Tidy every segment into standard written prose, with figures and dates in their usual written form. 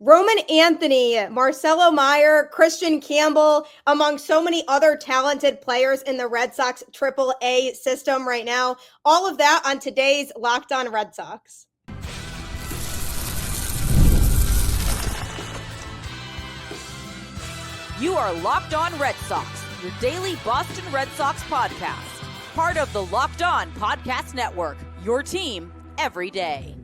Roman Anthony, Marcelo Mayer, Kristian Campbell, among so many other talented players in the Red Sox AAA system right now. All of that on today's Locked On Red Sox. You are Locked On Red Sox, your daily Boston Red Sox podcast. Part of the Locked On Podcast Network, your team every day.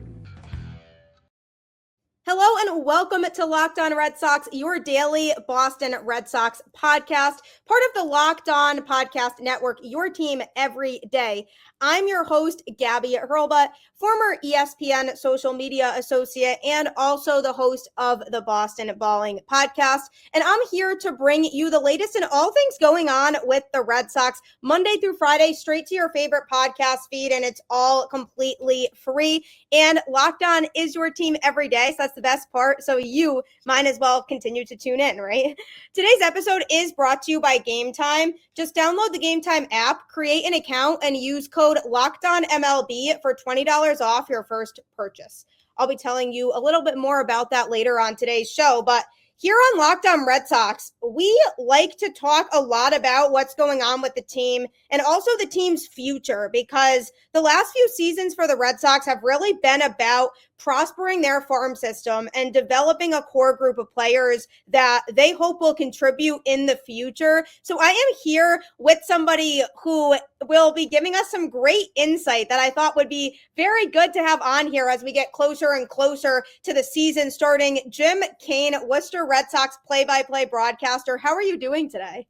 Hello and welcome to Locked On Red Sox, your daily Boston Red Sox podcast, part of the Locked On Podcast Network, your team every day. I'm your host, Gabby Hurlbut, former ESPN social media associate and also the host of the Boston Balling podcast. And I'm here to bring you the latest in all things going on with the Red Sox Monday through Friday, straight to your favorite podcast feed. And it's all completely free. And Locked On is your team every day. So that's the best part. So you might as well continue to tune in, right? Today's episode is brought to you by Game Time. Just download the Game Time app, create an account, and use code LOCKEDONMLB for $20 off your first purchase. I'll be telling you a little bit more about that later on today's show, but here on Locked On Red Sox, we like to talk a lot about what's going on with the team and also the team's future, because the last few seasons for the Red Sox have really been about prospering their farm system and developing a core group of players that they hope will contribute in the future. So I am here with somebody who will be giving us some great insight that I thought would be very good to have on here as we get closer and closer to the season starting. Jim Cain, Worcester Red Sox play-by-play broadcaster. How are you doing today?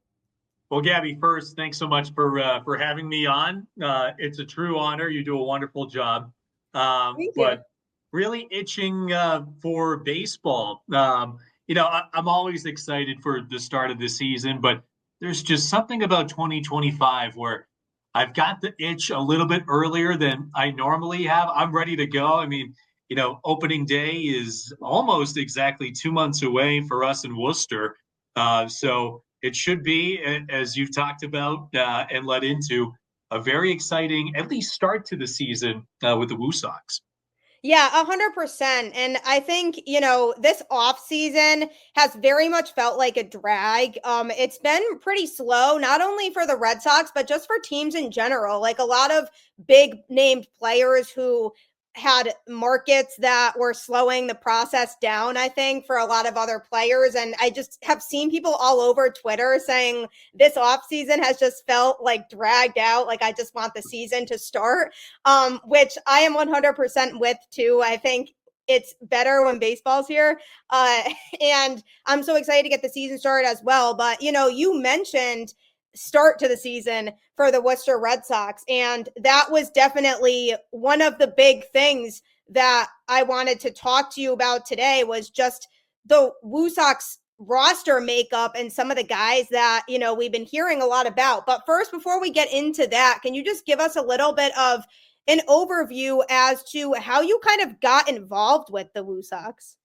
Well, Gabby, first, thanks so much for having me on. It's a true honor. You do a wonderful job. Thank you. But really itching for baseball. I'm always excited for the start of the season, but there's just something about 2025 where I've got the itch a little bit earlier than I normally have. I'm ready to go. I mean, opening day is almost exactly 2 months away for us in Worcester. So it should be, as you've talked about and led into, a very exciting, at least start to the season with the WooSox. Yeah, 100%. And I think, this off season has very much felt like a drag. It's been pretty slow, not only for the Red Sox, but just for teams in general. Like a lot of big named players who had markets that were slowing the process down, I think, for a lot of other players. And I just have seen people all over Twitter saying this offseason has just felt like dragged out. Like, I just want the season to start, which I am 100% with too. I think it's better when baseball's here. And I'm so excited to get the season started as well. But, you mentioned start to the season for the Worcester Red Sox. And that was definitely one of the big things that I wanted to talk to you about today was just the WooSox roster makeup and some of the guys that, we've been hearing a lot about. But first, before we get into that, can you just give us a little bit of an overview as to how you kind of got involved with the WooSox?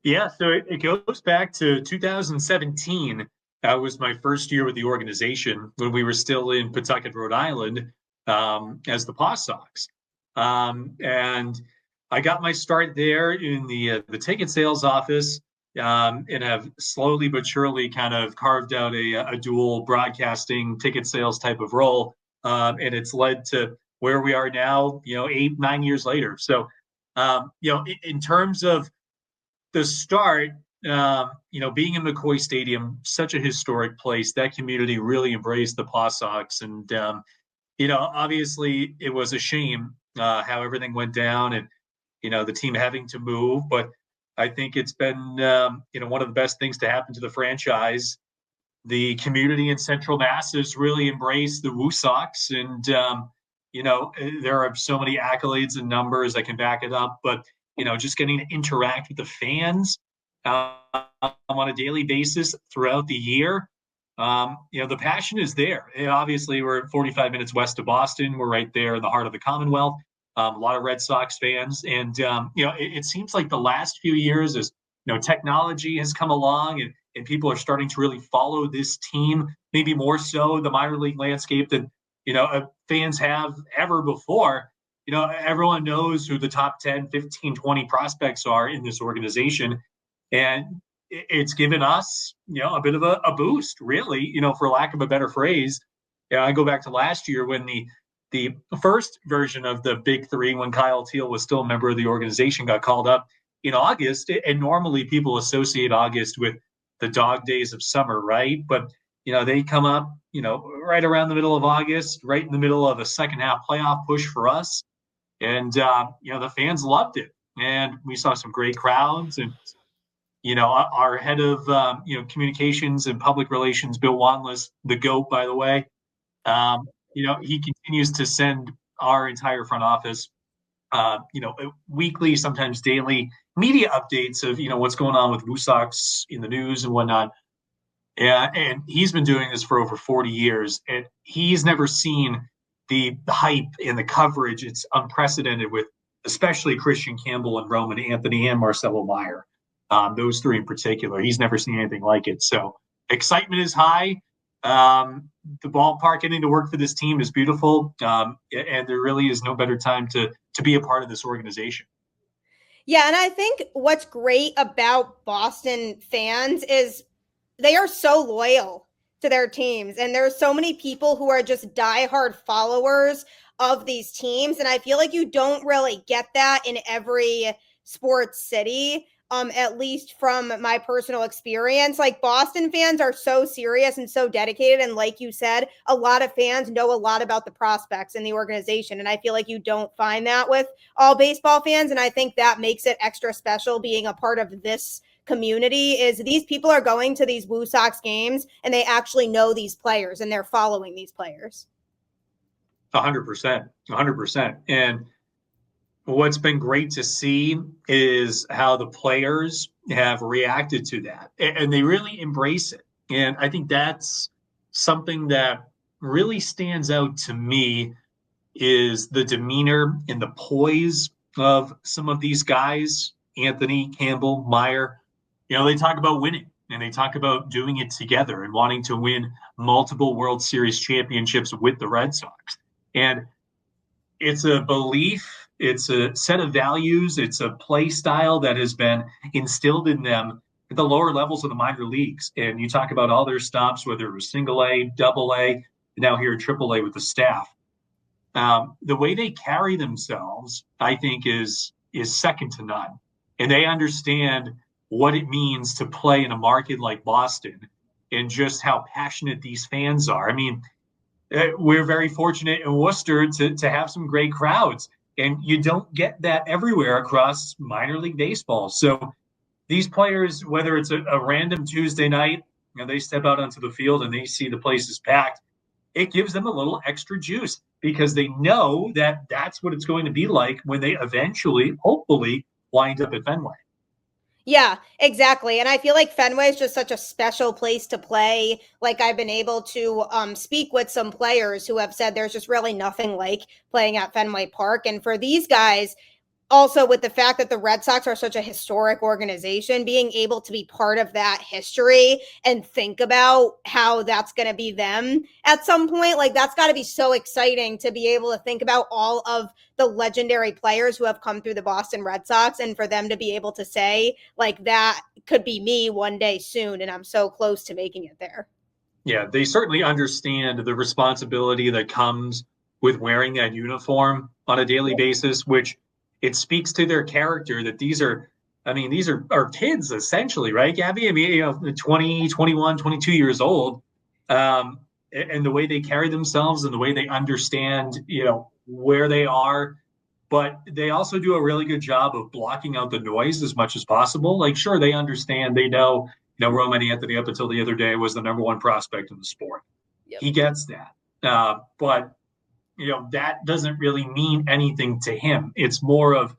Yeah, so it goes back to 2017. That was my first year with the organization when we were still in Pawtucket, Rhode Island, as the Paw Sox. And I got my start there in the ticket sales office, and have slowly but surely kind of carved out a dual broadcasting ticket sales type of role. And it's led to where we are now, 8-9 years later. So, in terms of the start, being in McCoy Stadium, such a historic place, that community really embraced the Paw Sox. And, obviously it was a shame how everything went down and, the team having to move. But I think it's been, one of the best things to happen to the franchise. The community in Central Mass has really embraced the WooSox. And, there are so many accolades and numbers that can back it up. But, just getting to interact with the fans on a daily basis throughout the year. The passion is there. And obviously, we're 45 minutes west of Boston. We're right there in the heart of the Commonwealth. A lot of Red Sox fans. And, it seems like the last few years as, technology has come along and people are starting to really follow this team, maybe more so the minor league landscape than, fans have ever before. Everyone knows who the top 10, 15, 20 prospects are in this organization. And it's given us, a bit of a boost, really, for lack of a better phrase. I go back to last year when the first version of the Big Three, when Kyle Teal was still a member of the organization, got called up in August. And normally people associate August with the dog days of summer, right? But, they come up, right around the middle of August, right in the middle of a second half playoff push for us. And, the fans loved it. And we saw some great crowds. And, our head of, communications and public relations, Bill Wanless, the GOAT, by the way, he continues to send our entire front office, weekly, sometimes daily media updates of, what's going on with WooSox in the news and whatnot. And he's been doing this for over 40 years, and he's never seen the hype and the coverage. It's unprecedented with especially Kristian Campbell and Roman Anthony and Marcelo Mayer. Those three in particular. He's never seen anything like it. So excitement is high. The ballpark getting to work for this team is beautiful. And there really is no better time to be a part of this organization. Yeah, and I think what's great about Boston fans is they are so loyal to their teams. And there are so many people who are just diehard followers of these teams. And I feel like you don't really get that in every sports city. At least from my personal experience, like Boston fans are so serious and so dedicated. And like you said, a lot of fans know a lot about the prospects in the organization. And I feel like you don't find that with all baseball fans. And I think that makes it extra special being a part of this community is these people are going to these WooSox games and they actually know these players and they're following these players. 100%. And what's been great to see is how the players have reacted to that, and they really embrace it. And I think that's something that really stands out to me is the demeanor and the poise of some of these guys, Anthony, Campbell, Mayer. They talk about winning and they talk about doing it together and wanting to win multiple World Series championships with the Red Sox. And it's a belief. It's a set of values. It's a play style that has been instilled in them at the lower levels of the minor leagues. And you talk about all their stops, whether it was single A, double A, now here at triple A with the staff. The way they carry themselves, I think, is second to none. And they understand what it means to play in a market like Boston and just how passionate these fans are. I mean, we're very fortunate in Worcester to have some great crowds. And you don't get that everywhere across minor league baseball. So these players, whether it's a random Tuesday night, they step out onto the field and they see the place is packed, it gives them a little extra juice because they know that that's what it's going to be like when they eventually, hopefully, wind up at Fenway. Yeah, exactly. And I feel like Fenway is just such a special place to play. Like I've been able to speak with some players who have said there's just really nothing like playing at Fenway Park. And for these guys, also with the fact that the Red Sox are such a historic organization, being able to be part of that history and think about how that's going to be them at some point, like that's got to be so exciting to be able to think about all of the legendary players who have come through the Boston Red Sox and for them to be able to say like that could be me one day soon. And I'm so close to making it there. Yeah, they certainly understand the responsibility that comes with wearing that uniform on a daily basis, which it speaks to their character that these are our kids essentially, right, Gabby? I mean, 20, 21, 22 years old. And the way they carry themselves and the way they understand, where they are. But they also do a really good job of blocking out the noise as much as possible. Like, sure, they understand, they know, Roman Anthony up until the other day was the number one prospect in the sport. Yep. He gets that. But that doesn't really mean anything to him. It's more of,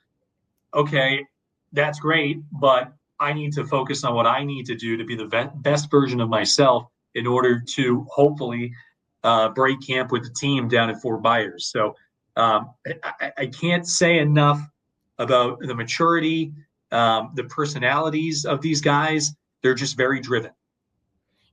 okay, that's great, but I need to focus on what I need to do to be the best version of myself in order to hopefully break camp with the team down at Fort Myers. So I can't say enough about the maturity, the personalities of these guys. They're just very driven.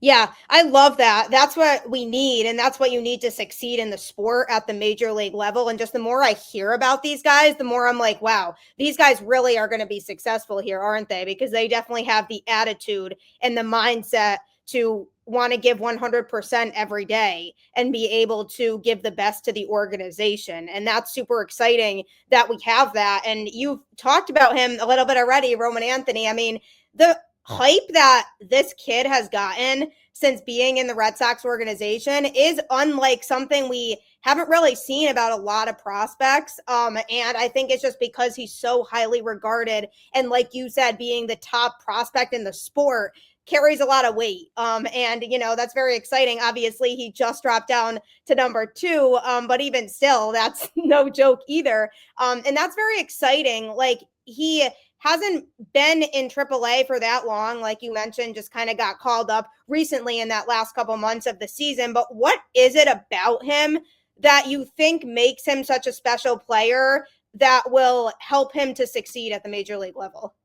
Yeah, I love that. That's what we need, and that's what you need to succeed in the sport at the major league level. And just the more I hear about these guys, the more I'm like, wow, these guys really are going to be successful here, aren't they? Because they definitely have the attitude and the mindset to want to give 100% every day and be able to give the best to the organization. And that's super exciting that we have that. And you've talked about him a little bit already, Roman Anthony. I mean, the hype that this kid has gotten since being in the Red Sox organization is unlike something we haven't really seen about a lot of prospects. And I think it's just because he's so highly regarded. And like you said, being the top prospect in the sport carries a lot of weight. And, that's very exciting. Obviously, he just dropped down to number 2. But even still, that's no joke either. And that's very exciting. Like, he hasn't been in AAA for that long. Like you mentioned, just kind of got called up recently in that last couple months of the season. But what is it about him that you think makes him such a special player that will help him to succeed at the major league level?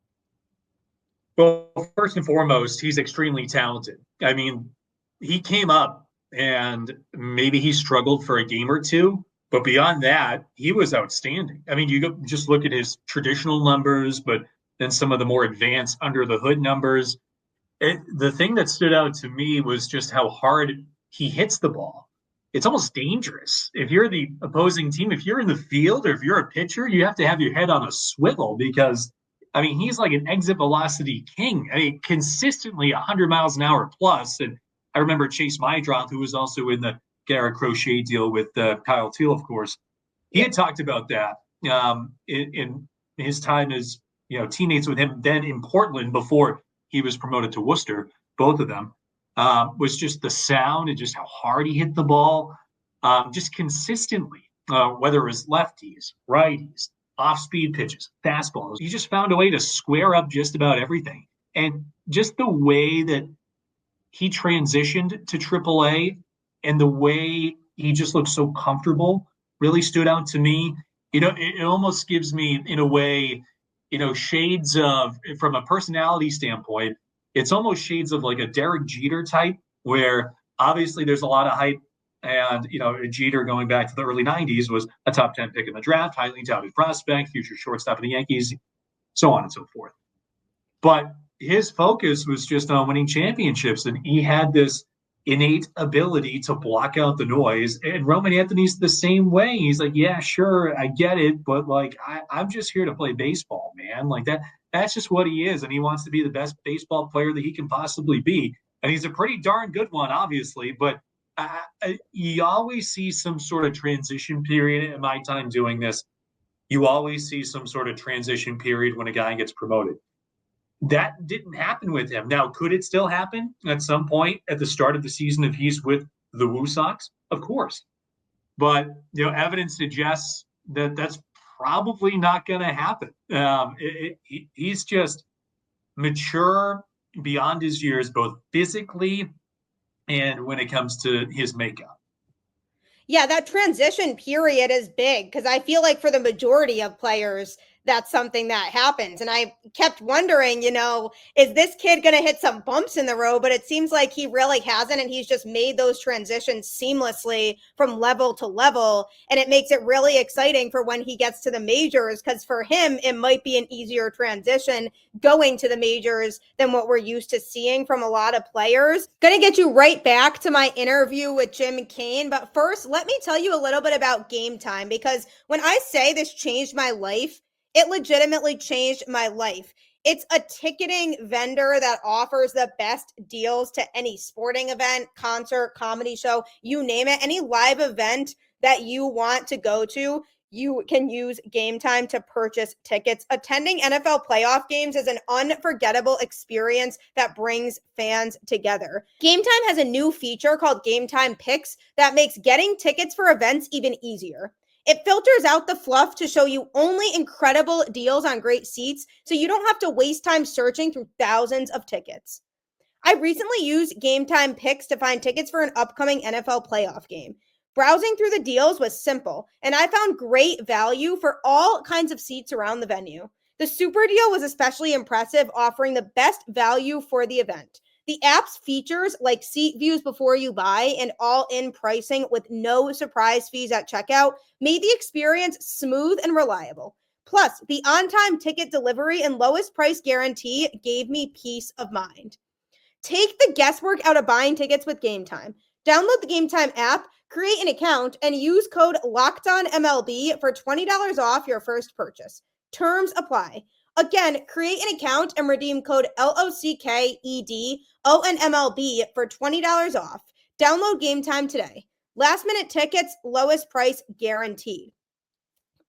Well, first and foremost, he's extremely talented. I mean, he came up and maybe he struggled for a game or two, but beyond that, he was outstanding. I mean, just look at his traditional numbers, but then some of the more advanced under the hood numbers. The thing that stood out to me was just how hard he hits the ball. It's almost dangerous. If you're the opposing team, if you're in the field or if you're a pitcher, you have to have your head on a swivel because, I mean, he's like an exit velocity king. I mean, consistently 100 miles an hour plus. And I remember Chase Mydroth, who was also in the Garrett Crochet deal with Kyle Teal, of course. He had talked about that in his time as teammates with him then in Portland before he was promoted to Worcester. Both of them was just the sound and just how hard he hit the ball, just consistently, whether it was lefties, righties, off-speed pitches, fastballs. He just found a way to square up just about everything. And just the way that he transitioned to AAA and the way he just looked so comfortable really stood out to me. It almost gives me, in a way, shades of, from a personality standpoint, it's almost shades of like a Derek Jeter type, where obviously there's a lot of hype. And, Jeter going back to the early 90s was a top 10 pick in the draft, highly touted prospect, future shortstop of the Yankees, so on and so forth. But his focus was just on winning championships. And he had this innate ability to block out the noise. And Roman Anthony's the same way. He's like, yeah, sure, I get it. But like, I'm just here to play baseball, man. Like that's just what he is. And he wants to be the best baseball player that he can possibly be. And he's a pretty darn good one, obviously. But you always see some sort of transition period in my time doing this. You always see some sort of transition period when a guy gets promoted. That didn't happen with him. Now, could it still happen at some point at the start of the season if he's with the WooSox? Of course. But, evidence suggests that that's probably not going to happen. He's just mature beyond his years, both physically and when it comes to his makeup. Yeah, that transition period is big because I feel like for the majority of players, that's something that happens. And I kept wondering, is this kid going to hit some bumps in the road? But it seems like he really hasn't. And he's just made those transitions seamlessly from level to level. And it makes it really exciting for when he gets to the majors, because for him, it might be an easier transition going to the majors than what we're used to seeing from a lot of players. Going to get you right back to my interview with Jim Cain. But first, let me tell you a little bit about Game Time, because when I say this changed my life, it legitimately changed my life. It's a ticketing vendor that offers the best deals to any sporting event, concert, comedy show, you name it. Any live event that you want to go to, you can use Game Time to purchase tickets. Attending NFL playoff games is an unforgettable experience that brings fans together. Game Time has a new feature called Game Time Picks that makes getting tickets for events even easier. It filters out the fluff to show you only incredible deals on great seats, so you don't have to waste time searching through thousands of tickets. I recently used Game Time Picks to find tickets for an upcoming NFL playoff game. Browsing through the deals was simple, and I found great value for all kinds of seats around the venue. The Super Deal was especially impressive, offering the best value for the event. The app's features like seat views before you buy and all-in pricing with no surprise fees at checkout made the experience smooth and reliable. Plus, the on-time ticket delivery and lowest price guarantee gave me peace of mind. Take the guesswork out of buying tickets with Game Time. Download the Game Time app, create an account, and use code LOCKEDONMLB for $20 off your first purchase. Terms apply. Again, create an account and redeem code LOCKEDONMLB for $20 off. Download Game Time today. Last minute tickets, lowest price guaranteed.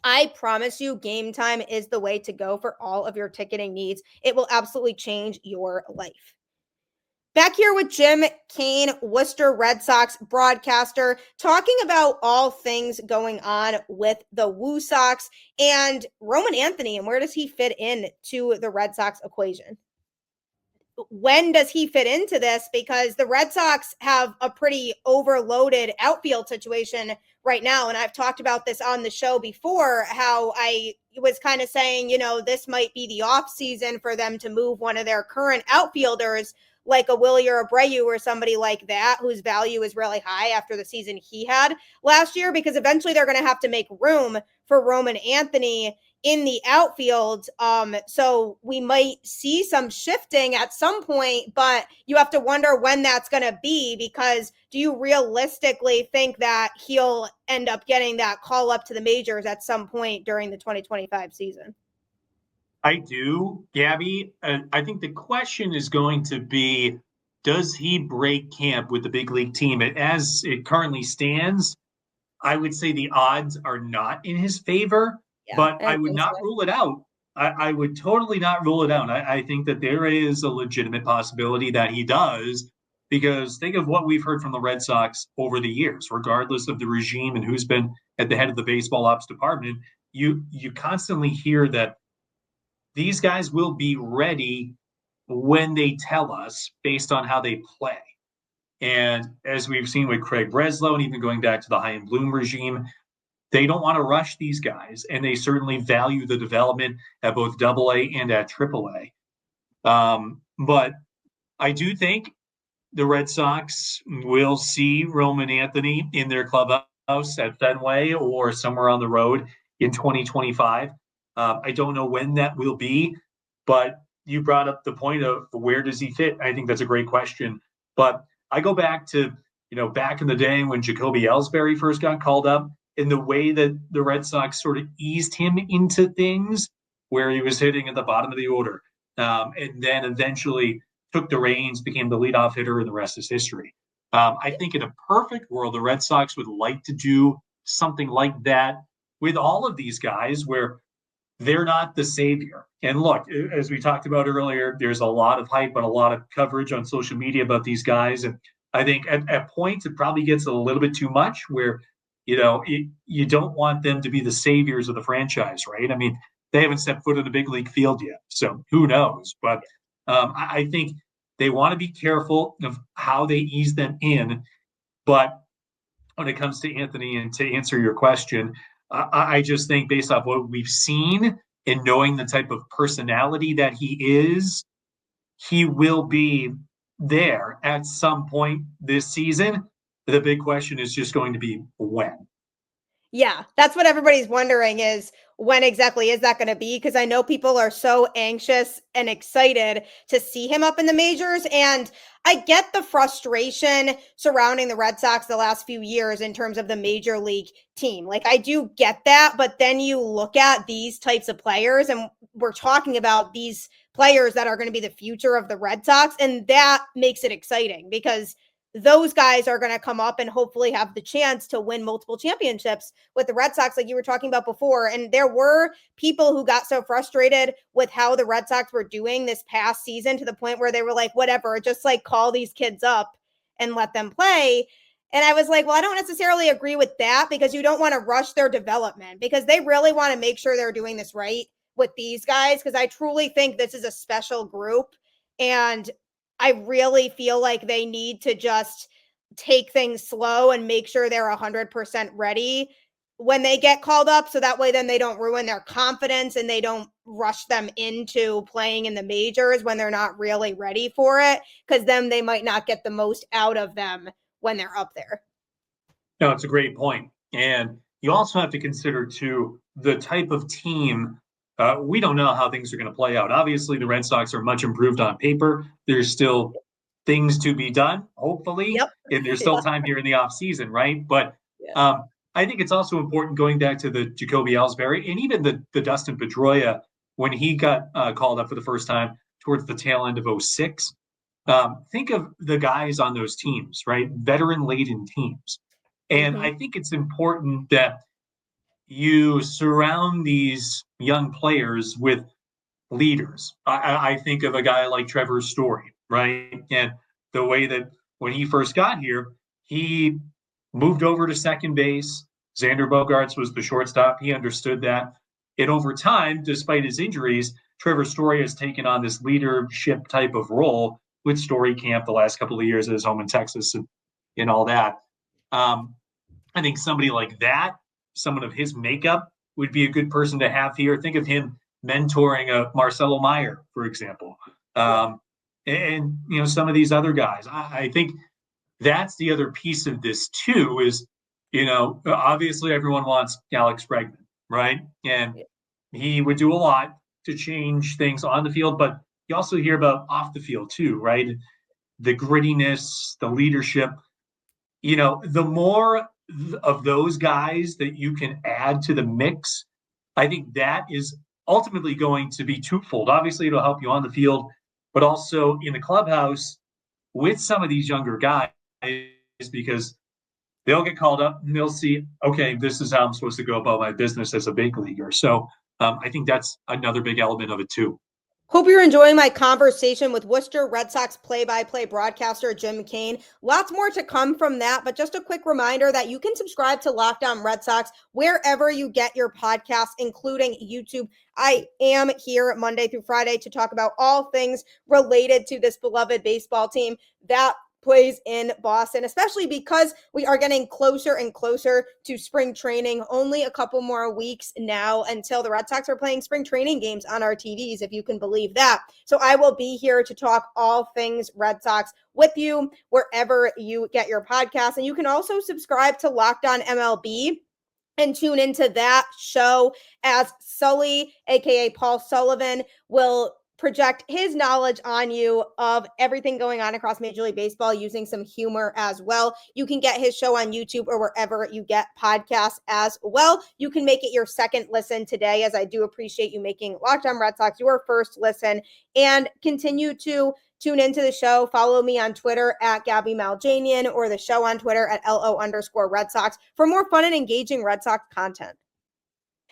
I promise you, Game Time is the way to go for all of your ticketing needs. It will absolutely change your life. Back here with Jim Cain, Worcester Red Sox broadcaster, talking about all things going on with the WooSox and Roman Anthony and where does he fit in to the Red Sox equation? When does he fit into this? Because the Red Sox have a pretty overloaded outfield situation right now. And I've talked about this on the show before, how I was kind of saying, this might be the off season for them to move one of their current outfielders like a Willie or Abreu or somebody like that, whose value is really high after the season he had last year, because eventually they're going to have to make room for Roman Anthony in the outfield. So we might see some shifting at some point, but you have to wonder when that's going to be, because do you realistically think that he'll end up getting that call up to the majors at some point during the 2025 season? I do, Gabby. I think the question is going to be, does he break camp with the big league team? As it currently stands, I would say the odds are not in his favor, but I would not rule it out. I would totally not rule it out. I think that there is a legitimate possibility that he does, because think of what we've heard from the Red Sox over the years, regardless of the regime and who's been at the head of the baseball ops department. You constantly hear that these guys will be ready when they tell us based on how they play. And as we've seen with Craig Breslow, and even going back to the High and Bloom regime, they don't want to rush these guys, and they certainly value the development at both AA and at AAA. But I do think the Red Sox will see Roman Anthony in their clubhouse at Fenway or somewhere on the road in 2025. I don't know when that will be, but you brought up the point of where does he fit? I think that's a great question. But I go back to, back in the day when Jacoby Ellsbury first got called up, and the way that the Red Sox sort of eased him into things where he was hitting at the bottom of the order, and then eventually took the reins, became the leadoff hitter, and the rest is history. I think in a perfect world, the Red Sox would like to do something like that with all of these guys, where they're not the savior. And look, as we talked about earlier, there's a lot of hype and a lot of coverage on social media about these guys. And I think at points it probably gets a little bit too much, where, you don't want them to be the saviors of the franchise, right? I mean, they haven't set foot in a big league field yet, so who knows? But I think they want to be careful of how they ease them in. But when it comes to Anthony, and to answer your question, I just think based off what we've seen and knowing the type of personality that he is, he will be there at some point this season. The big question is just going to be when. Yeah, that's what everybody's wondering, is when exactly is that going to be? Because I know people are so anxious and excited to see him up in the majors. And I get the frustration surrounding the Red Sox the last few years in terms of the major league team. Like, I do get that. But then you look at these types of players, and we're talking about these players that are going to be the future of the Red Sox. And that makes it exciting, because those guys are going to come up and hopefully have the chance to win multiple championships with the Red Sox, like you were talking about before. And there were people who got so frustrated with how the Red Sox were doing this past season, to the point where they were like, whatever, just like call these kids up and let them play. And I was like, well, I don't necessarily agree with that, because you don't want to rush their development, because they really want to make sure they're doing this right with these guys. Because I truly think this is a special group, and I really feel like they need to just take things slow and make sure they're 100% ready when they get called up. So that way, then they don't ruin their confidence and they don't rush them into playing in the majors when they're not really ready for it, because then they might not get the most out of them when they're up there. No, it's a great point. And you also have to consider, too, the type of team. We don't know how things are going to play out. Obviously, the Red Sox are much improved on paper. There's still things to be done, hopefully. Yep. And there's still time here in the offseason, right? But I think it's also important, going back to the Jacoby Ellsbury and even the Dustin Pedroia, when he got called up for the first time towards the tail end of 06. Think of the guys on those teams, right? Veteran-laden teams. And I think it's important that you surround these young players with leaders. I think of a guy like Trevor Story, right? And the way that when he first got here, he moved over to second base. Xander Bogaerts was the shortstop. He understood that. And over time, despite his injuries, Trevor Story has taken on this leadership type of role with Story Camp the last couple of years at his home in Texas and all that. I think somebody like that, someone of his makeup, would be a good person to have here. Think of him mentoring a Marcelo Mayer, for example, and some of these other guys. I think that's the other piece of this too. Is obviously everyone wants Alex Bregman, right? And he would do a lot to change things on the field, but you also hear about off the field too, right? The grittiness, the leadership. The more of those guys that you can add to the mix, I think that is ultimately going to be twofold. Obviously, it'll help you on the field, but also in the clubhouse with some of these younger guys, because they'll get called up and they'll see, okay, this is how I'm supposed to go about my business as a big leaguer. So I think that's another big element of it too. Hope you're enjoying my conversation with Worcester Red Sox play-by-play broadcaster Jim Cain. Lots more to come from that, but just a quick reminder that you can subscribe to Locked On Red Sox wherever you get your podcasts, including YouTube. I am here Monday through Friday to talk about all things related to this beloved baseball team that plays in Boston, especially because we are getting closer and closer to spring training. Only a couple more weeks now until the Red Sox are playing spring training games on our TVs, if you can believe that. So I will be here to talk all things Red Sox with you wherever you get your podcasts. And you can also subscribe to Locked On MLB and tune into that show as Sully, aka Paul Sullivan, will project his knowledge on you of everything going on across Major League Baseball using some humor as well. You can get his show on YouTube or wherever you get podcasts as well. You can make it your second listen today, as I do appreciate you making Locked On Red Sox your first listen, and continue to tune into the show. Follow me on Twitter at Gabby Maljanian, or the show on Twitter at LO_Red Sox for more fun and engaging Red Sox content.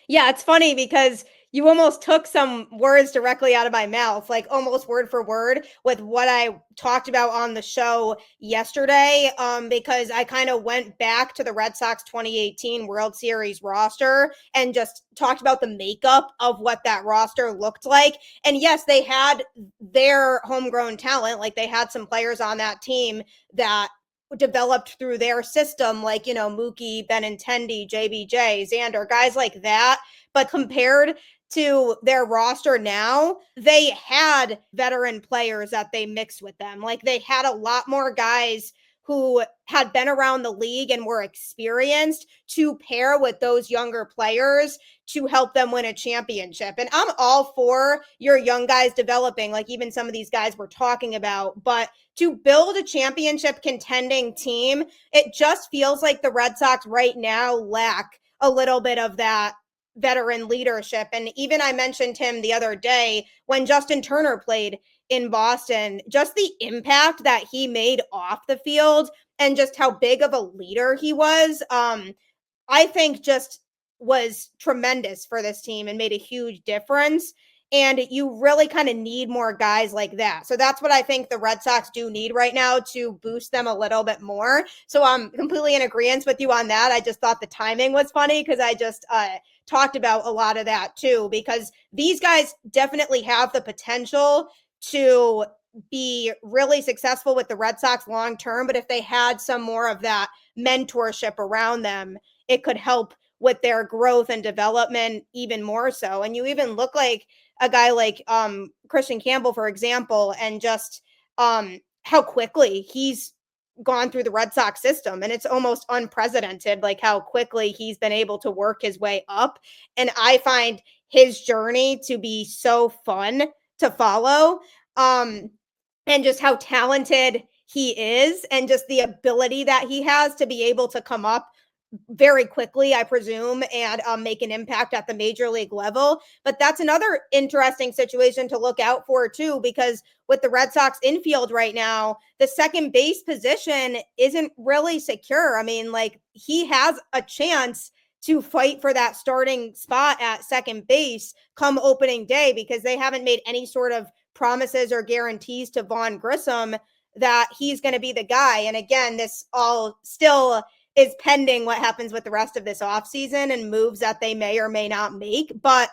Yeah, it's funny because you almost took some words directly out of my mouth, like almost word for word with what I talked about on the show yesterday, because I kind of went back to the Red Sox 2018 World Series roster and just talked about the makeup of what that roster looked like. And yes, they had their homegrown talent. Like, they had some players on that team that developed through their system, like, Mookie, Benintendi, JBJ, Xander, guys like that. But compared to their roster now, they had veteran players that they mixed with them. Like, they had a lot more guys who had been around the league and were experienced to pair with those younger players to help them win a championship. And I'm all for your young guys developing, like even some of these guys we're talking about, but to build a championship contending team, it just feels like the Red Sox right now lack a little bit of that veteran leadership. And even I mentioned him the other day when Justin Turner played in Boston, just the impact that he made off the field and just how big of a leader he was, I think just was tremendous for this team and made a huge difference. And you really kind of need more guys like that. So that's what I think the Red Sox do need right now to boost them a little bit more. So I'm completely in agreement with you on that. I just thought the timing was funny because I just talked about a lot of that too, because these guys definitely have the potential to be really successful with the Red Sox long term. But if they had some more of that mentorship around them, it could help with their growth and development even more so. And you even look like a guy like Kristian Campbell, for example, and just how quickly he's gone through the Red Sox system. And it's almost unprecedented, like how quickly he's been able to work his way up. And I find his journey to be so fun to follow. And just how talented he is, and just the ability that he has to be able to come up very quickly, I presume, and make an impact at the major league level. But that's another interesting situation to look out for too, because with the Red Sox infield right now, the second base position isn't really secure. I mean, like, he has a chance to fight for that starting spot at second base come opening day, because they haven't made any sort of promises or guarantees to Vaughn Grissom that he's going to be the guy. And again, this all still is pending what happens with the rest of this offseason and moves that they may or may not make. But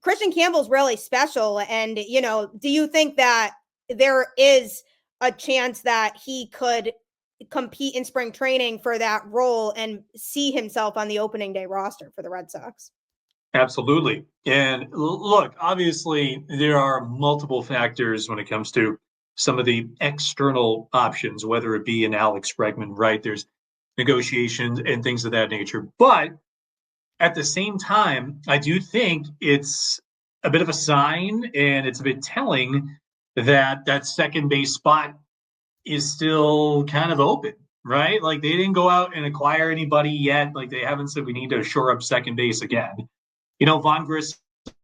Kristian Campbell's really special. And, you know, do you think that there is a chance that he could compete in spring training for that role and see himself on the opening day roster for the Red Sox? Absolutely. And look, obviously, there are multiple factors when it comes to some of the external options, whether it be an Alex Bregman, right? There's negotiations and things of that nature. But at the same time, I do think it's a bit of a sign, and it's a bit telling that that second base spot is still kind of open, right? Like, they didn't go out and acquire anybody yet. Like, they haven't said we need to shore up second base again. You know, Vaughn Grissom,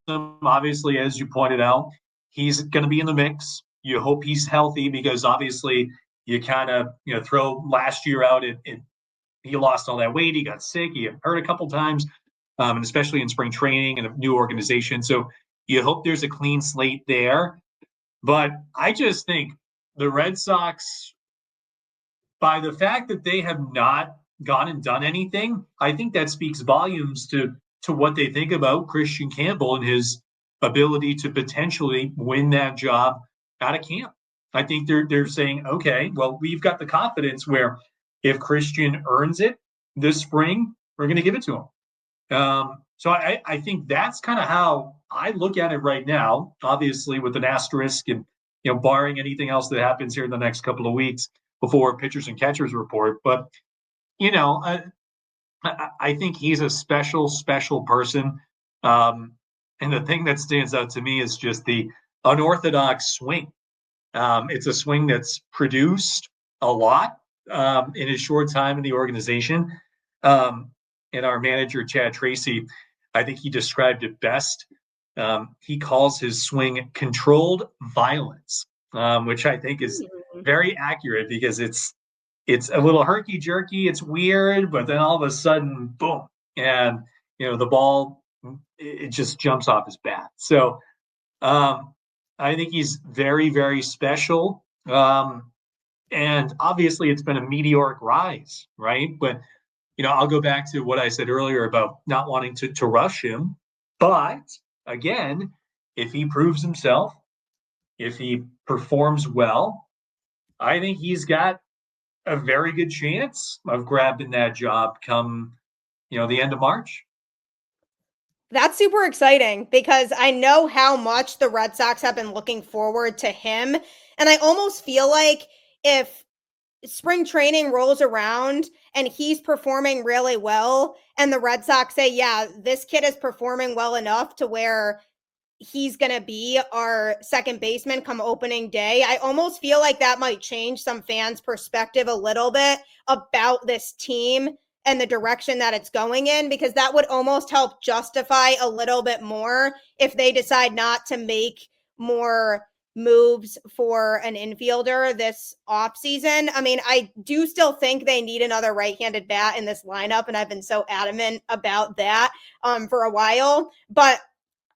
obviously, as you pointed out, he's going to be in the mix. You hope he's healthy, because obviously you kind of, you know, throw last year out. He lost all that weight. He got sick. He got hurt a couple times, and especially in spring training and a new organization. So you hope there's a clean slate there. But I just think the Red Sox, by the fact that they have not gone and done anything, I think that speaks volumes to what they think about Kristian Campbell and his ability to potentially win that job out of camp. I think they're saying, okay, well, we've got the confidence where if Kristian earns it this spring, we're going to give it to him. So I think that's kind of how I look at it right now, obviously with an asterisk, and, you know, barring anything else that happens here in the next couple of weeks before pitchers and catchers report. But, you know, I think he's a special person. And the thing that stands out to me is just the unorthodox swing. It's a swing that's produced a lot in his short time in the organization. And our manager, Chad Tracy, I think he described it best. He calls his swing controlled violence, which I think is very accurate, because it's a little herky-jerky, it's weird, but then all of a sudden, boom, and, you know, the ball, it just jumps off his bat. So I think he's very, very special. And obviously it's been a meteoric rise, right? But, you know, I'll go back to what I said earlier about not wanting to rush him. But again, if he proves himself, if he performs well, I think he's got a very good chance of grabbing that job come, you know, the end of March. That's super exciting, because I know how much the Red Sox have been looking forward to him. And I almost feel like if spring training rolls around and he's performing really well, and the Red Sox say, yeah, this kid is performing well enough to where he's going to be our second baseman come opening day, I almost feel like that might change some fans' perspective a little bit about this team and the direction that it's going in, because that would almost help justify a little bit more if they decide not to make more moves for an infielder this offseason. I mean, I do still think they need another right-handed bat in this lineup, and I've been so adamant about that for a while. But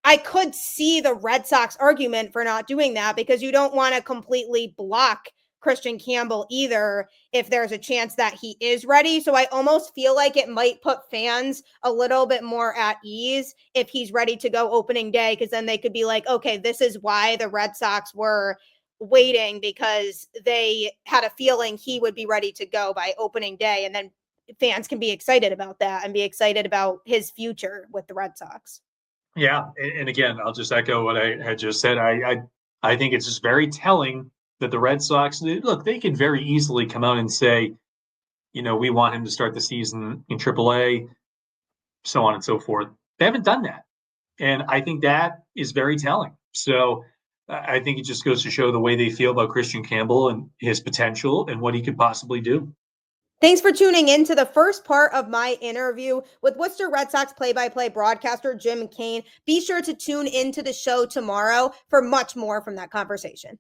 I could see the Red Sox argument for not doing that, because you don't want to completely block Kristian Campbell either if there's a chance that he is ready. So I almost feel like it might put fans a little bit more at ease if he's ready to go opening day, because then they could be like, okay, this is why the Red Sox were waiting, because they had a feeling he would be ready to go by opening day. And then fans can be excited about that and be excited about his future with the Red Sox. Yeah, and again, I'll just echo what I had just said. I think it's just very telling that the Red Sox, look, they could very easily come out and say, we want him to start the season in AAA, so on and so forth. They haven't done that. And I think that is very telling. So I think it just goes to show the way they feel about Kristian Campbell and his potential and what he could possibly do. Thanks for tuning in to the first part of my interview with Worcester Red Sox play-by-play broadcaster Jim Cain. Be sure to tune into the show tomorrow for much more from that conversation.